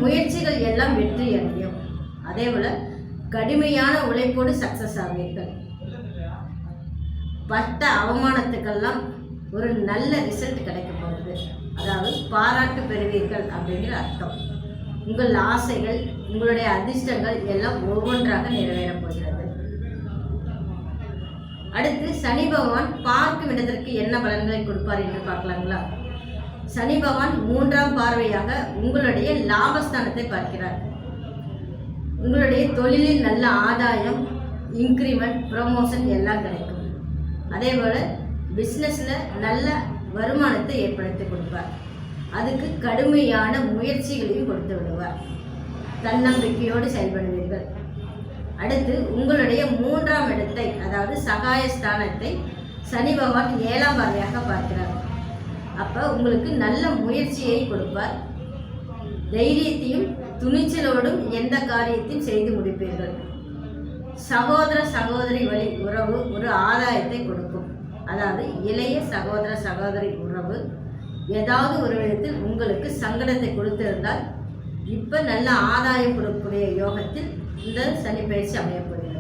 முயற்சிகள் எல்லாம் வெற்றி அடையும். அதே போல் கடுமையான உழைப்போடு சக்ஸஸ் ஆவீர்கள். பட்ட அவமானத்துக்கெல்லாம் ஒரு நல்ல ரிசல்ட் கிடைக்க போகுது, அதாவது பாராட்டு பெறுவீர்கள் அப்படிங்கிற அர்த்தம். உங்கள் ஆசைகள், உங்களுடைய அதிர்ஷ்டங்கள் எல்லாம் ஒவ்வொன்றாக நிறைவேறப் போகிறது. அடுத்து சனி பகவான் பார்க்கும் இடத்திற்கு என்ன பலன்களை கொடுப்பார் என்று பார்க்கலாங்களா? சனி பகவான் 3ஆம் பார்வையாக உங்களுடைய லாபஸ்தானத்தை பார்க்கிறார். உங்களுடைய தொழிலில் நல்ல ஆதாயம், இன்க்ரிமெண்ட், ப்ரமோஷன் எல்லாம் கிடைக்கும். அதே போல் பிஸ்னஸில் நல்ல வருமானத்தை ஏற்படுத்தி கொடுப்பார். அதுக்கு கடுமையான முயற்சிகளையும் கொடுத்து விடுவார். தன்னம்பிக்கையோடு செயல்படுவீர்கள். அடுத்து உங்களுடைய 3ஆம் இடத்தை, அதாவது சகாயஸ்தானத்தை சனி பகவான் 7ஆம் பார்வையாக பார்க்கிறார். அப்போ உங்களுக்கு நல்ல முயற்சியை கொடுப்பார். தைரியத்தையும் துணிச்சலோடும் எந்த காரியத்தையும் செய்து முடிப்பீர்கள். சகோதர சகோதரி வழி உறவு ஒரு ஆதாயத்தை கொடுக்கும். அதாவது இளைய சகோதர சகோதரி உறவு ஏதாவது ஒரு விதத்தில் உங்களுக்கு சங்கடத்தை கொடுத்திருந்தால் இப்போ நல்ல ஆதாயம் கொடுக்கக்கூடிய யோகத்தில் இந்த சனி பயிற்சி அமையப்படுகிறது.